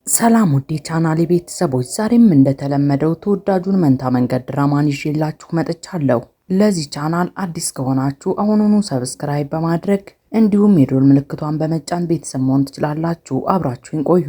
ሰላም ውዴ ቻናሌ ቤተሰቦች ዛሬም እንደተለመደው ተወዳጁን መንታ መንገድ ድራማን ይዤላችሁ መጥቻለሁ። ለዚህ ቻናል አዲስ ከሆናችሁ አሁኑኑ ሰብስክራይብ በማድረግ እንዲሁም የደወል ምልክቷን በመጫን ቤተሰብ መሆን ትችላላችሁ። አብራችሁን ቆዩ።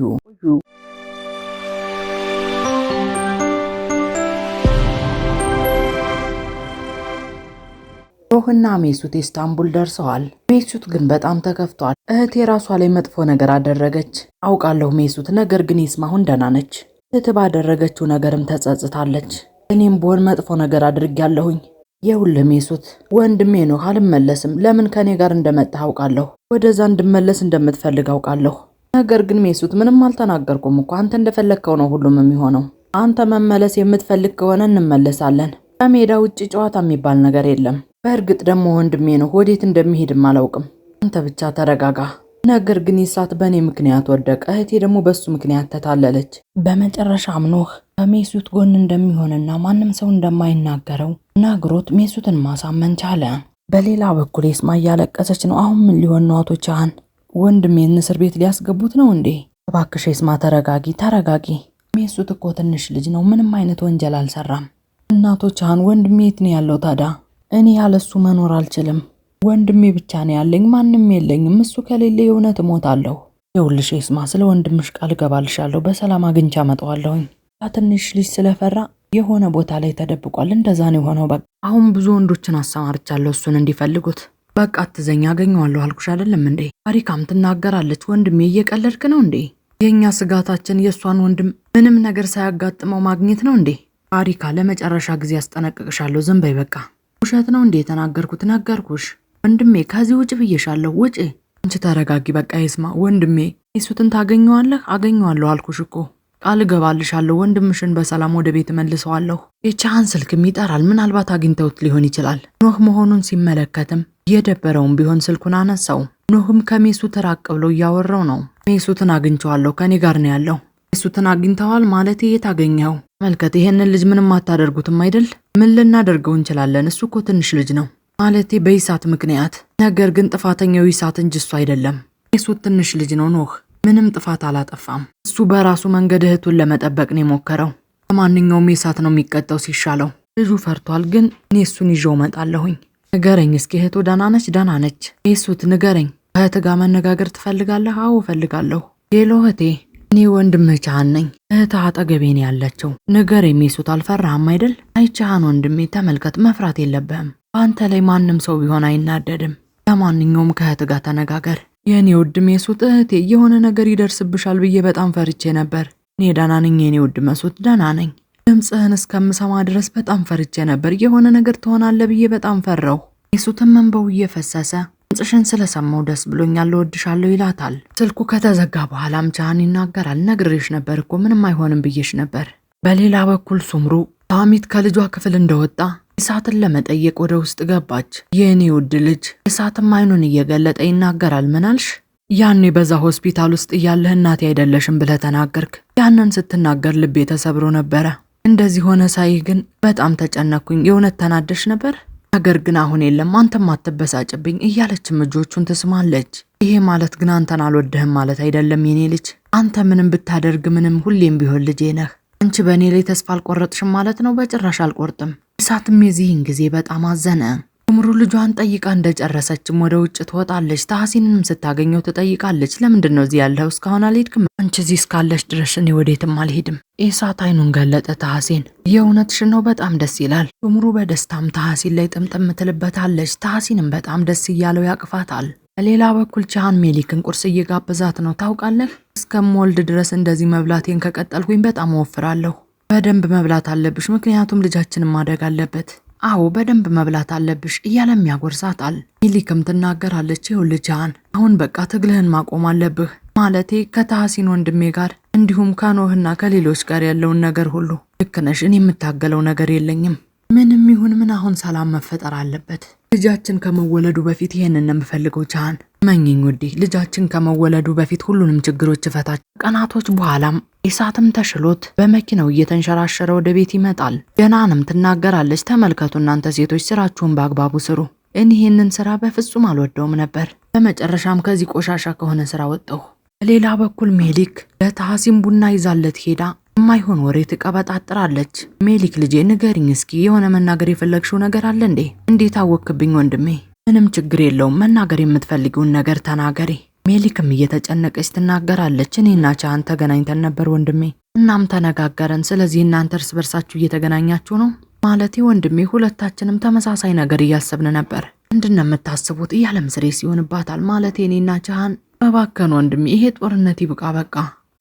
ሮህና ሜሱት ኢስታንቡል ደርሰዋል። ሜሱት ግን በጣም ተከፍቷል። እህቴ ራሷ ላይ መጥፎ ነገር አደረገች አውቃለሁ ሜሱት፣ ነገር ግን ይስማሁን ደህና ነች። እህት ባደረገችው ነገርም ተጸጽታለች። እኔም በሆን መጥፎ ነገር አድርጌያለሁኝ። ይኸውልህ ሜሱት ወንድሜ ነው፣ አልመለስም። ለምን ከኔ ጋር እንደመጣህ አውቃለሁ። ወደዛ እንድመለስ እንደምትፈልግ አውቃለሁ። ነገር ግን ሜሱት ምንም አልተናገርኩም እኮ። አንተ እንደፈለግከው ነው ሁሉም የሚሆነው። አንተ መመለስ የምትፈልግ ከሆነ እንመለሳለን። ከሜዳ ውጭ ጨዋታ የሚባል ነገር የለም። በእርግጥ ደግሞ ወንድሜ ነው፣ ወዴት እንደሚሄድም አላውቅም። አንተ ብቻ ተረጋጋ። ነገር ግን ይሳት በእኔ ምክንያት ወደቀ፣ እህቴ ደግሞ በሱ ምክንያት ተታለለች። በመጨረሻም ኖህ ከሜሱት ጎን እንደሚሆንና ማንም ሰው እንደማይናገረው ነግሮት ሜሱትን ማሳመን ቻለ። በሌላ በኩል ይስማ እያለቀሰች ነው። አሁን ምን ሊሆን ነው? አቶ ቻሃን ወንድሜን እስር ቤት ሊያስገቡት ነው እንዴ? እባክሽ ይስማ ተረጋጊ። ሜሱት እኮ ትንሽ ልጅ ነው፣ ምንም አይነት ወንጀል አልሰራም። እናቶ ቻሃን ወንድሜ የት ነው ያለው ታዲያ? እኔ ያለሱ መኖር አልችልም። ወንድሜ ብቻ ነው ያለኝ፣ ማንም የለኝም። እሱ ከሌለ የእውነት እሞታለሁ። ይኸውልሽ ይስማ፣ ስለ ወንድምሽ ቃል ገባልሻለሁ፣ በሰላም አግኝቼ አመጣዋለሁኝ። ትንሽ ልጅ ስለፈራ የሆነ ቦታ ላይ ተደብቋል። እንደዛ ነው የሆነው። በቃ አሁን ብዙ ወንዶችን አሰማርቻለሁ እሱን እንዲፈልጉት። በቃ አትዘኝ፣ አገኘዋለሁ አልኩሽ አይደለም እንዴ? አሪካም ትናገራለች። ወንድሜ እየቀለድክ ነው እንዴ? የኛ ስጋታችን የእሷን ወንድም ምንም ነገር ሳያጋጥመው ማግኘት ነው እንዴ? አሪካ ለመጨረሻ ጊዜ አስጠነቅቅሻለሁ፣ ዝም በይ በቃ። ውሸት ነው እንዴ የተናገርኩት? ነገርኩሽ ወንድሜ፣ ከዚህ ውጭ ብዬሻለሁ፣ ውጪ። አንቺ ተረጋጊ በቃ ይስማ። ወንድሜ ሜሱትን ታገኘዋለህ? አገኘዋለሁ አልኩሽ እኮ። ቃል እገባልሻለሁ፣ ወንድምሽን በሰላም ወደ ቤት መልሰዋለሁ። የቻሃን ስልክም ይጠራል፣ ምናልባት አግኝተውት ሊሆን ይችላል። ኖህ መሆኑን ሲመለከትም የደበረውም ቢሆን ስልኩን አነሳው። ኖህም ከሜሱት ራቅ ብሎ እያወራው ነው። ሜሱትን አግኝቼዋለሁ፣ ከኔ ጋር ነው ያለው። ሜሱትን አግኝተዋል ማለት የት አገኘኸው? መልከት፣ ይሄንን ልጅ ምንም አታደርጉትም አይደል? ምን ልናደርገው እንችላለን? እሱ እኮ ትንሽ ልጅ ነው ማለቴ በይሳት ምክንያት። ነገር ግን ጥፋተኛው ይሳት እንጂ እሱ አይደለም። ሜሱት ትንሽ ልጅ ነው። ኖህ ምንም ጥፋት አላጠፋም። እሱ በራሱ መንገድ እህቱን ለመጠበቅ ነው የሞከረው። ከማንኛውም ይሳት ነው የሚቀጣው ሲሻለው። ልጁ ፈርቷል፣ ግን እኔ እሱን ይዤው እመጣለሁኝ። ንገረኝ እስኪ እህቱ ደህና ነች? ደህና ነች። ሜሱት ንገረኝ፣ ከእህት ጋር መነጋገር ትፈልጋለህ? አዎ እፈልጋለሁ። ሌሎ እህቴ፣ እኔ ወንድምህ ቻሃን ነኝ። እህትህ አጠገቤ ነው ያለችው። ንገረኝ ሜሱት፣ አልፈራህም አይደል? አይ ቻሃን ወንድሜ ተመልከት፣ መፍራት የለብህም። በአንተ ላይ ማንም ሰው ቢሆን አይናደድም። ለማንኛውም ከእህት ጋር ተነጋገር። የእኔ ውድ ሜሱት፣ እህቴ የሆነ ነገር ይደርስብሻል ብዬ በጣም ፈርቼ ነበር። እኔ ደህና ነኝ የኔ ውድ ሜሱት፣ ደህና ነኝ። ድምፅህን እስከምሰማ ድረስ በጣም ፈርቼ ነበር። የሆነ ነገር ትሆናለህ ብዬ በጣም ፈራሁ። ሜሱትም እንባው እየፈሰሰ ድምፅሽን ስለሰማው ደስ ብሎኛል፣ እወድሻለሁ ይላታል። ስልኩ ከተዘጋ በኋላም ቻሃን ይናገራል። ነግሬሽ ነበር እኮ ምንም አይሆንም ብዬሽ ነበር። በሌላ በኩል ሱምሩ ታሚት ከልጇ ክፍል እንደወጣ ይሳትን ለመጠየቅ ወደ ውስጥ ገባች። የእኔ ውድ ልጅ ይሳትም አይኑን እየገለጠ ይናገራል። ምን አልሽ? ያኔ በዛ ሆስፒታል ውስጥ እያለህ እናቴ አይደለሽም ብለህ ተናገርክ። ያንን ስትናገር ልቤ ተሰብሮ ነበረ። እንደዚህ ሆነ ሳይህ ግን በጣም ተጨነኩኝ። የእውነት ተናደሽ ነበር? ነገር ግን አሁን የለም፣ አንተም አትበሳጭብኝ እያለችም እጆቹን ትስማለች። ይሄ ማለት ግን አንተን አልወድህም ማለት አይደለም የኔ ልጅ። አንተ ምንም ብታደርግ ምንም ሁሌም ቢሆን ልጄ ነህ። አንቺ በእኔ ላይ ተስፋ አልቆረጥሽም ማለት ነው? በጭራሽ አልቆርጥም። ይሳትም የዚህን ጊዜ በጣም አዘነ። ሱምሩ ልጇን ጠይቃ እንደጨረሰችም ወደ ውጭ ትወጣለች። ታሐሲንንም ስታገኘው ትጠይቃለች። ለምንድን ነው እዚህ ያለኸው? እስካሁን አልሄድክም? አንቺ እዚህ እስካለሽ ድረስ እኔ ወዴትም አልሄድም። ይሳት አይኑን ገለጠ። ታሐሲን የእውነትሽን ነው? በጣም ደስ ይላል። ሱምሩ በደስታም ታሐሲን ላይ ጥምጥም ትልበታለች። ታሐሲንም በጣም ደስ እያለው ያቅፋታል። በሌላ በኩል ቻሃን ሜሊክን ቁርስ እየጋበዛት ነው። ታውቃለህ እስከምወልድ ድረስ እንደዚህ መብላቴን ከቀጠልኩኝ በጣም እወፍራለሁ። በደንብ መብላት አለብሽ፣ ምክንያቱም ልጃችንን ማደግ አለበት። አዎ በደንብ መብላት አለብሽ እያለም ያጎርሳታል። ሜሊክም ትናገራለች። ይኸውልህ ቻሃን፣ አሁን በቃ ትግልህን ማቆም አለብህ። ማለቴ ከታሐሲን ወንድሜ ጋር እንዲሁም ከኖህና ከሌሎች ጋር ያለውን ነገር ሁሉ። ልክ ነሽ፣ እኔ የምታገለው ነገር የለኝም። ምንም ይሁን ምን አሁን ሰላም መፈጠር አለበት። ልጃችን ከመወለዱ በፊት ይሄንን ነው የምፈልገው ቻሃን። መኝኝ ውዴ፣ ልጃችን ከመወለዱ በፊት ሁሉንም ችግሮች ፈታች። ቀናቶች በኋላም ይሳትም ተሽሎት በመኪናው እየተንሸራሸረ ወደ ቤት ይመጣል። ገናንም ትናገራለች። ተመልከቱ እናንተ ሴቶች ስራችሁን በአግባቡ ስሩ። እኔ ይሄንን ስራ በፍጹም አልወደውም ነበር። በመጨረሻም ከዚህ ቆሻሻ ከሆነ ስራ ወጣሁ። በሌላ በኩል ሜሊክ ለታሐሲን ቡና ይዛለት ሄዳ የማይሆን ወሬ ትቀበጣጥራለች። ሜሊክ ልጄ ንገሪኝ እስኪ የሆነ መናገር የፈለግሽው ነገር አለ እንዴ? እንዴት አወክብኝ ወንድሜ? ምንም ችግር የለውም መናገር የምትፈልጊውን ነገር ተናገሪ። ሜሊክም እየተጨነቀች ትናገራለች። እኔና ቻሃን ተገናኝተን ነበር ወንድሜ፣ እናም ተነጋገረን። ስለዚህ እናንተ እርስ በርሳችሁ እየተገናኛችሁ ነው? ማለቴ ወንድሜ ሁለታችንም ተመሳሳይ ነገር እያሰብን ነበር። ምንድነው የምታስቡት? እያለም ስሬስ ይሆንባታል። ማለቴ እኔና ቻሃን እባክህን ወንድሜ ይሄ ጦርነት ይብቃ በቃ።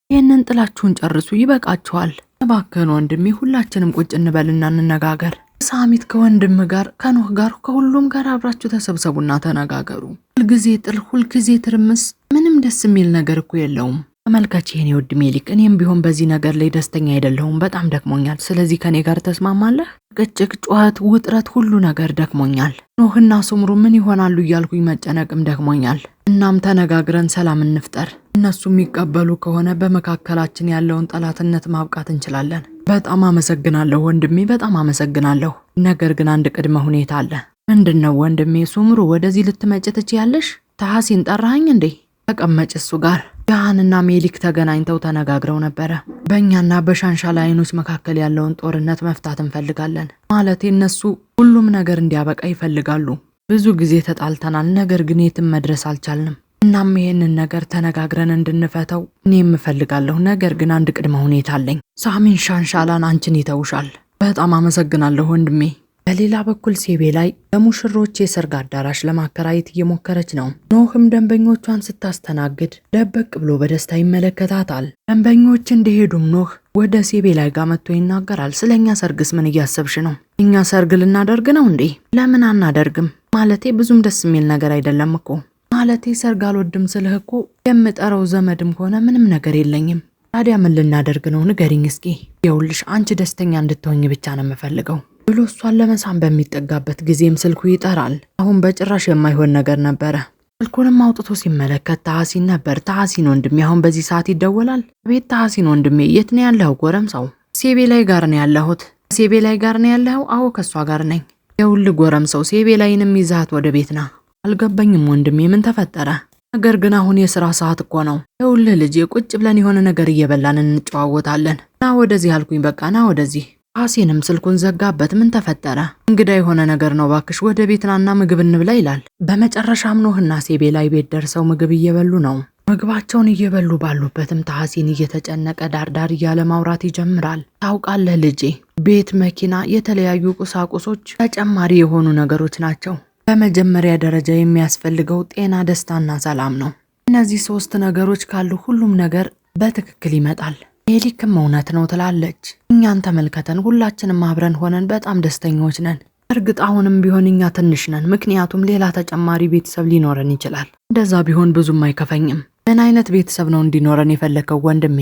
ይህንን ጥላችሁን ጨርሱ፣ ይበቃችኋል። እባክህን ወንድሜ ሁላችንም ቁጭ እንበልና እንነጋገር። ሳሚት ከወንድም ጋር ከኖህ ጋር ከሁሉም ጋር አብራችሁ ተሰብሰቡና ተነጋገሩ። ሁልጊዜ ጥል፣ ሁልጊዜ ትርምስ፣ ምንም ደስ የሚል ነገር እኮ የለውም። ተመልካች የኔ ውድ ሜሊክ፣ እኔም ቢሆን በዚህ ነገር ላይ ደስተኛ አይደለሁም። በጣም ደክሞኛል። ስለዚህ ከኔ ጋር ተስማማለህ? ቅጭቅ፣ ጩኸት፣ ውጥረት፣ ሁሉ ነገር ደክሞኛል። ኖህና ሱምሩ ምን ይሆናሉ እያልኩኝ መጨነቅም ደክሞኛል። እናም ተነጋግረን ሰላም እንፍጠር። እነሱ የሚቀበሉ ከሆነ በመካከላችን ያለውን ጠላትነት ማብቃት እንችላለን። በጣም አመሰግናለሁ ወንድሜ፣ በጣም አመሰግናለሁ። ነገር ግን አንድ ቅድመ ሁኔታ አለ። ምንድነው ወንድሜ? ሱምሩ ወደዚህ ልትመጭ ትችያለሽ? ታሐሲን ጠራኸኝ እንዴ? ተቀመጭ እሱ ጋር። ቻሃንና ሜሊክ ተገናኝተው ተነጋግረው ነበረ። በእኛና በሻንሻላ አይኖች መካከል ያለውን ጦርነት መፍታት እንፈልጋለን። ማለቴ እነሱ ሁሉም ነገር እንዲያበቃ ይፈልጋሉ። ብዙ ጊዜ ተጣልተናል፣ ነገር ግን የትም መድረስ አልቻልንም። እናም ይሄንን ነገር ተነጋግረን እንድንፈተው እኔም እፈልጋለሁ። ነገር ግን አንድ ቅድመ ሁኔታ አለኝ። ሳሚን ሻንሻላን አንቺን ይተውሻል። በጣም አመሰግናለሁ ወንድሜ። በሌላ በኩል ሴቤ ላይ በሙሽሮች የሰርግ አዳራሽ ለማከራየት እየሞከረች ነው። ኖህም ደንበኞቿን ስታስተናግድ ደበቅ ብሎ በደስታ ይመለከታታል። ደንበኞች እንደሄዱም ኖህ ወደ ሴቤ ላይ ጋር መጥቶ ይናገራል። ስለኛ ሰርግስ ምን እያሰብሽ ነው? እኛ ሰርግ ልናደርግ ነው እንዴ? ለምን አናደርግም? ማለቴ ብዙም ደስ የሚል ነገር አይደለም እኮ። ማለቴ ሰርግ አልወድም ስልህ እኮ የምጠራው ዘመድም ሆነ ምንም ነገር የለኝም። ታዲያ ምን ልናደርግ ነው? ንገሪኝ እስኪ። ይኸውልሽ አንቺ ደስተኛ እንድትሆኝ ብቻ ነው የምፈልገው ብሎ እሷን ለመሳም በሚጠጋበት ጊዜም ስልኩ ይጠራል። አሁን በጭራሽ የማይሆን ነገር ነበረ። ስልኩንም አውጥቶ ሲመለከት ታሐሲን ነበር። ታሐሲን ወንድሜ፣ አሁን በዚህ ሰዓት ይደወላል? ቤት ታሐሲን ወንድሜ፣ የት ነው ያለኸው? ጎረምሳው ሴቤ ላይ ጋር ነው ያለሁት። ሴቤ ላይ ጋር ነው ያለኸው? አዎ ከሷ ጋር ነኝ። ይኸውልህ ጎረምሳው፣ ሴቤ ላይንም ይዛት ወደ ቤት ና። አልገባኝም ወንድሜ፣ ምን ተፈጠረ? ነገር ግን አሁን የሥራ ሰዓት እኮ ነው። ይኸውልህ ልጄ፣ ቁጭ ብለን የሆነ ነገር እየበላን እንጨዋወታለን። ና ወደዚህ አልኩኝ። በቃ ና ወደዚህ። ታሐሲንም ስልኩን ዘጋበት። ምን ተፈጠረ? እንግዳ የሆነ ነገር ነው፣ ባክሽ ወደ ቤት ናና ምግብ እንብላ ይላል። በመጨረሻም ኖህና ሴቤ ላይ ቤት ደርሰው ምግብ እየበሉ ነው። ምግባቸውን እየበሉ ባሉበትም ታሐሲን እየተጨነቀ ዳርዳር እያለ ማውራት ይጀምራል። ታውቃለህ ልጄ፣ ቤት፣ መኪና፣ የተለያዩ ቁሳቁሶች ተጨማሪ የሆኑ ነገሮች ናቸው። በመጀመሪያ ደረጃ የሚያስፈልገው ጤና፣ ደስታና ሰላም ነው። እነዚህ 3 ነገሮች ካሉ ሁሉም ነገር በትክክል ይመጣል። ሜሊክም እውነት ነው ትላለች። እኛን ተመልከተን፣ ሁላችንም አብረን ሆነን በጣም ደስተኞች ነን። እርግጥ አሁንም ቢሆን እኛ ትንሽ ነን፣ ምክንያቱም ሌላ ተጨማሪ ቤተሰብ ሊኖረን ይችላል። እንደዛ ቢሆን ብዙም አይከፈኝም። ምን አይነት ቤተሰብ ነው እንዲኖረን የፈለከው ወንድሜ?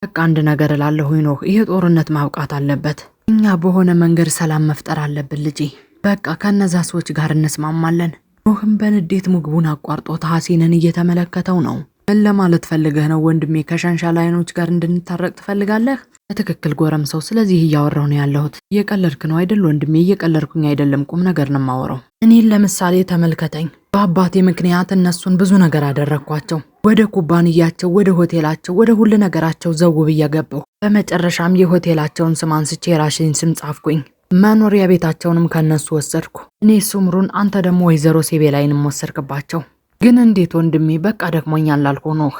በቃ አንድ ነገር እላለሁ ኖህ፣ ይሄ ጦርነት ማብቃት አለበት። እኛ በሆነ መንገድ ሰላም መፍጠር አለብን ልጄ። በቃ ከነዛ ሰዎች ጋር እንስማማለን። ኖህም በንዴት ምግቡን አቋርጦ ታሐሲንን እየተመለከተው ነው። ምን ለማለት ፈልገህ ነው ወንድሜ? ከሻንሻላ አይኖች ጋር እንድንታረቅ ትፈልጋለህ? በትክክል ጎረምሳው፣ ስለዚህ እያወራሁ ነው ያለሁት። እየቀለድክ ነው አይደል ወንድሜ? እየቀለድኩኝ አይደለም፣ ቁም ነገር ነው የማወራው። እኔን ለምሳሌ ተመልከተኝ። በአባቴ ምክንያት እነሱን ብዙ ነገር አደረግኳቸው። ወደ ኩባንያቸው፣ ወደ ሆቴላቸው፣ ወደ ሁሉ ነገራቸው ዘው ብዬ ገባሁ። በመጨረሻም የሆቴላቸውን ስም አንስቼ የራሴን ስም ጻፍኩኝ። መኖሪያ ቤታቸውንም ከነሱ ወሰድኩ። እኔ ሱምሩን፣ አንተ ደግሞ ወይዘሮ ሴቤ ላይንም ወሰድክባቸው። ግን እንዴት ወንድሜ? በቃ ደክሞኛል አልኩህ ኖህ።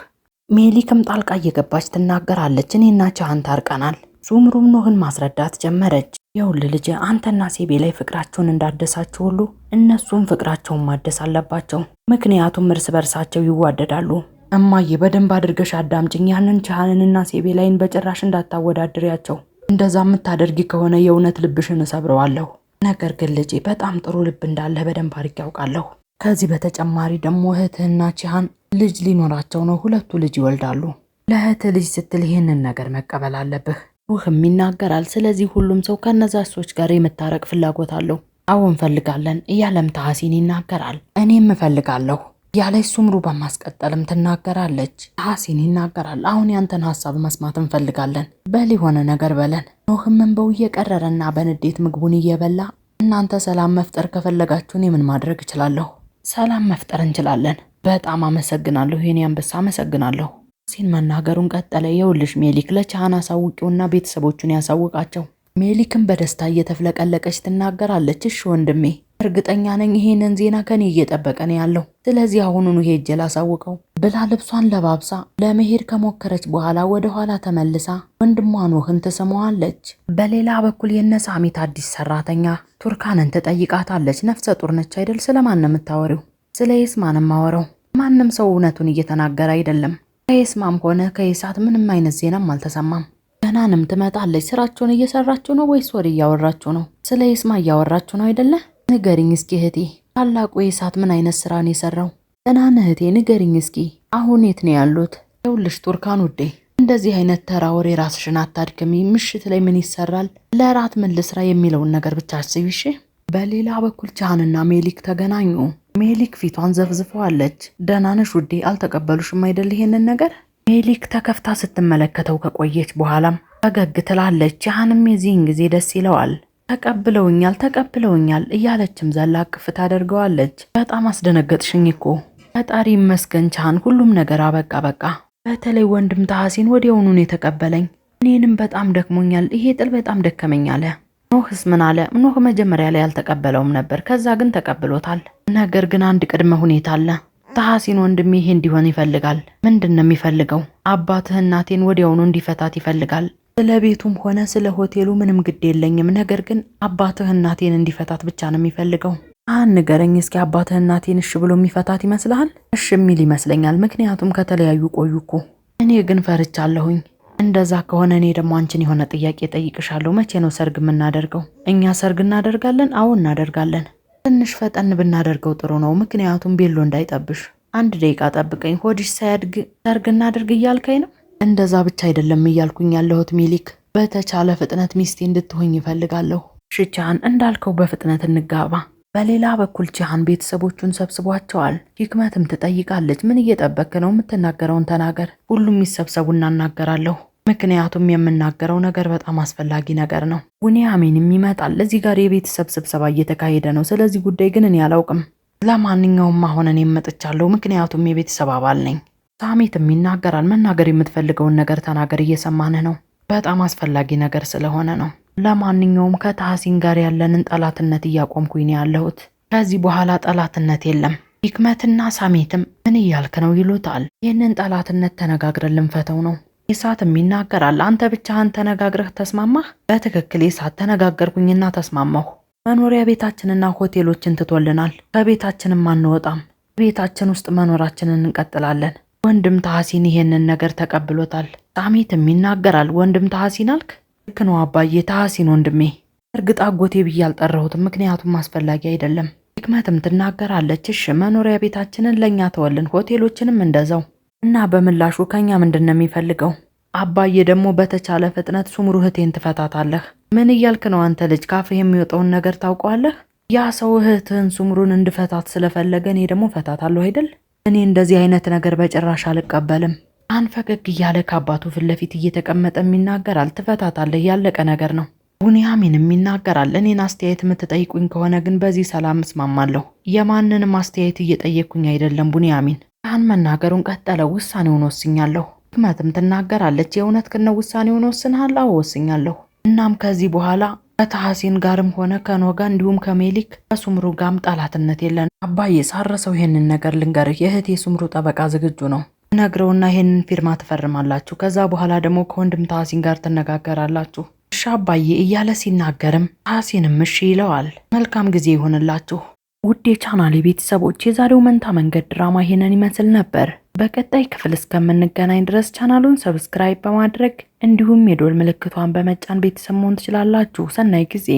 ሜሊክም ጣልቃ እየገባች ትናገራለች። እኔና ቻሃን ታርቀናል። ሱምሩም ኖህን ማስረዳት ጀመረች። ይኸውልህ ልጄ፣ አንተና ሴቤ ላይ ፍቅራቸውን እንዳደሳችሁ ሁሉ እነሱም ፍቅራቸውን ማደስ አለባቸው። ምክንያቱም እርስ በርሳቸው ይዋደዳሉ። እማዬ በደንብ አድርገሽ አዳምጪኝ። ያንን ቻሃንንና ሴቤ ላይን በጭራሽ እንዳታወዳድሪያቸው። እንደዛ የምታደርጊ ከሆነ የእውነት ልብሽን እሰብረዋለሁ። ነገር ግን ልጄ፣ በጣም ጥሩ ልብ እንዳለህ በደንብ አድርጌ ያውቃለሁ። ከዚህ በተጨማሪ ደግሞ እህትህና ቻሃን ልጅ ሊኖራቸው ነው። ሁለቱ ልጅ ይወልዳሉ። ለእህትህ ልጅ ስትል ይህንን ነገር መቀበል አለብህ። ኖህም ይናገራል። ስለዚህ ሁሉም ሰው ከነዛ ሰዎች ጋር የመታረቅ ፍላጎት አለው። አዎ እንፈልጋለን እያለም ታሐሲን ይናገራል። እኔም እፈልጋለሁ ያለች ሱምሩ በማስቀጠልም ትናገራለች። ታሐሲን ይናገራል። አሁን ያንተን ሀሳብ መስማት እንፈልጋለን። በል የሆነ ነገር በለን። ኖህም እንበው እየቀረረና በንዴት ምግቡን እየበላ እናንተ ሰላም መፍጠር ከፈለጋችሁ እኔ ምን ማድረግ እችላለሁ? ሰላም መፍጠር እንችላለን። በጣም አመሰግናለሁ የኔ አንበሳ፣ አመሰግናለሁ። ሲን መናገሩን ቀጠለ። የውልሽ ሜሊክ ለቻሃን አሳውቂውና ቤተሰቦቹን ያሳውቃቸው። ሜሊክም በደስታ እየተፍለቀለቀች ትናገራለች። እሺ ወንድሜ፣ እርግጠኛ ነኝ ይሄንን ዜና ከኔ እየጠበቀ ነው ያለው። ስለዚህ አሁኑኑ ሄጄ ላሳውቀው ብላ ልብሷን ለባብሳ ለመሄድ ከሞከረች በኋላ ወደ ኋላ ተመልሳ ወንድሟ ኖህን ትስመዋለች። በሌላ በኩል የነሳሚት አዲስ ሰራተኛ ቱርካንን ትጠይቃታለች። ነፍሰ ጡር ነች አይደል? ስለማን ነው የምታወሪው? ስለ የስማንም ማወራው። ማንም ሰው እውነቱን እየተናገረ አይደለም። ከየስማም ሆነ ከይሳት ምንም አይነት ዜናም አልተሰማም። ገናንም ትመጣለች። ስራቸውን እየሰራችሁ ነው ወይስ ወሬ እያወራችሁ ነው? ስለ የስማ እያወራችሁ ነው አይደለ? ንገሪኝ እስኪ እህቴ፣ ታላቁ ይሳት ምን አይነት ስራ ነው የሰራው? እናን እህቴ ንገሪኝ እስኪ አሁን የት ነው ያሉት? ይኸውልሽ ቱርካን ውዴ፣ እንደዚህ አይነት ተራ ወሬ ራስሽን አታድክሚ። ምሽት ላይ ምን ይሰራል፣ ለራት ምን ልስራ የሚለውን ነገር ብቻ አስቢ እሺ። በሌላ በኩል ቻሃንና ሜሊክ ተገናኙ። ሜሊክ ፊቷን ዘፍዝፈዋለች። ደህና ነሽ ውዴ? አልተቀበሉሽም አይደል ይሄንን ነገር? ሜሊክ ተከፍታ ስትመለከተው ከቆየች በኋላም ፈገግ ትላለች። ቻሃንም የዚህን ጊዜ ደስ ይለዋል። ተቀብለውኛል እያለችም ዘላ ቅፍ ታደርገዋለች። በጣም አስደነገጥሽኝ እኮ። ፈጣሪ ይመስገን ቻሃን፣ ሁሉም ነገር አበቃ በቃ። በተለይ ወንድም ታሐሲን ወዲያውኑ ነው የተቀበለኝ። እኔንም በጣም ደክሞኛል፣ ይሄ ጥል በጣም ደከመኝ አለ። ኖህስ ምን አለ? ኖህ መጀመሪያ ላይ አልተቀበለውም ነበር፣ ከዛ ግን ተቀብሎታል። ነገር ግን አንድ ቅድመ ሁኔታ አለ። ታሐሲን ወንድሜ ይሄ እንዲሆን ይፈልጋል። ምንድን ነው የሚፈልገው? አባትህ እናቴን ወዲያውኑ እንዲፈታት ይፈልጋል። ስለ ቤቱም ሆነ ስለ ሆቴሉ ምንም ግድ የለኝም፣ ነገር ግን አባትህ እናቴን እንዲፈታት ብቻ ነው የሚፈልገው። ንገረኝ እስኪ፣ አባትህ እናቴን እሺ ብሎ የሚፈታት ይመስልሃል? እሺ የሚል ይመስለኛል፣ ምክንያቱም ከተለያዩ ቆዩ እኮ። እኔ ግን ፈርቻለሁኝ። እንደዛ ከሆነ እኔ ደግሞ አንቺን የሆነ ጥያቄ ጠይቅሻለሁ። መቼ ነው ሰርግ የምናደርገው? እኛ ሰርግ እናደርጋለን? አዎ እናደርጋለን። ትንሽ ፈጠን ብናደርገው ጥሩ ነው፣ ምክንያቱም ቤሎ እንዳይጠብሽ። 1 ደቂቃ ጠብቀኝ፣ ሆድሽ ሳያድግ ሰርግ እናደርግ እያልከኝ ነው? እንደዛ ብቻ አይደለም እያልኩኝ ያለሁት ሜሊክ፣ በተቻለ ፍጥነት ሚስቴ እንድትሆኝ ይፈልጋለሁ። ቻሃን እንዳልከው በፍጥነት እንጋባ። በሌላ በኩል ቻሃን ቤተሰቦቹን ሰብስቧቸዋል። ሂክመትም ትጠይቃለች። ምን እየጠበክ ነው? የምትናገረውን ተናገር። ሁሉም ይሰብሰቡና እናገራለሁ፣ ምክንያቱም የምናገረው ነገር በጣም አስፈላጊ ነገር ነው። ቡኒያሚንም ይመጣል። እዚህ ጋር የቤተሰብ ስብሰባ እየተካሄደ ነው። ስለዚህ ጉዳይ ግን እኔ አላውቅም። ለማንኛውም አሁን እኔም መጥቻለሁ፣ ምክንያቱም የቤተሰብ አባል ነኝ። ሳሚትም ይናገራል። መናገር የምትፈልገውን ነገር ተናገር፣ እየሰማንህ ነው። በጣም አስፈላጊ ነገር ስለሆነ ነው። ለማንኛውም ከታሐሲን ጋር ያለንን ጠላትነት እያቆምኩኝ ነው ያለሁት። ከዚህ በኋላ ጠላትነት የለም። ሂክመትና ሳሚትም ምን እያልክ ነው ይሉታል። ይህንን ጠላትነት ተነጋግረን ልንፈተው ነው። ይሳትም ይናገራል። አንተ ብቻህን ተነጋግረህ ተስማማህ? በትክክል ይሳት፣ ተነጋገርኩኝና ተስማማሁ። መኖሪያ ቤታችንና ሆቴሎችን ትቶልናል። ከቤታችንም አንወጣም። ቤታችን ውስጥ መኖራችንን እንቀጥላለን። ወንድም ታሐሲን ይሄንን ነገር ተቀብሎታል። ሳሚትም ይናገራል። ወንድም ታሐሲን አልክ? ልክ ነው አባዬ፣ ታሐሲን ወንድሜ። እርግጥ አጎቴ ብዬ አልጠራሁትም፣ ምክንያቱም አስፈላጊ አይደለም። ሂክመትም ትናገራለች። እሺ መኖሪያ ቤታችንን ለእኛ ተወልን፣ ሆቴሎችንም እንደዛው። እና በምላሹ ከኛ ምንድን ነው የሚፈልገው? አባዬ ደግሞ በተቻለ ፍጥነት ሱምሩ እህቴን ትፈታታለህ። ምን እያልክ ነው አንተ ልጅ? ካፍህ የሚወጣውን ነገር ታውቀዋለህ? ያ ሰው እህትህን ሱምሩን እንድፈታት ስለፈለገ እኔ ደግሞ ፈታታለሁ አይደል? እኔ እንደዚህ አይነት ነገር በጭራሽ አልቀበልም። አንፈገግ እያለ ከአባቱ ፊት ለፊት እየተቀመጠም ይናገራል። ትፈታታለህ፣ ያለቀ ነገር ነው። ቡኒያሚንም ይናገራል። እኔን አስተያየት የምትጠይቁኝ ከሆነ ግን በዚህ ሰላም እስማማለሁ። የማንንም አስተያየት እየጠየቅኩኝ አይደለም ቡኒያሚን። ቻሃን መናገሩን ቀጠለ። ውሳኔውን ወስኛለሁ። ሂክመትም ትናገራለች። የእውነት ከነ ውሳኔውን ወስነሃል? አዎ ወስኛለሁ። እናም ከዚህ በኋላ ከታሐሲን ጋርም ሆነ ከኖጋ እንዲሁም ከሜሊክ ከሱምሩ ጋርም ጠላትነት የለን። አባዬ ሳረሰው ይሄንን ነገር ልንገርህ፣ የእህቴ ሱምሩ ጠበቃ ዝግጁ ነው። ነግረውና ይሄንን ፊርማ ትፈርማላችሁ። ከዛ በኋላ ደግሞ ከወንድም ታሐሲን ጋር ትነጋገራላችሁ። እሺ አባዬ እያለ ሲናገርም ታሐሲንም እሺ ይለዋል። መልካም ጊዜ ይሆንላችሁ። ውድ የቻናሌ ቤተሰቦች የዛሬው መንታ መንገድ ድራማ ይሄንን ይመስል ነበር። በቀጣይ ክፍል እስከምንገናኝ ድረስ ቻናሉን ሰብስክራይብ በማድረግ እንዲሁም የዶል ምልክቷን በመጫን ቤተሰብ መሆን ትችላላችሁ። ሰናይ ጊዜ።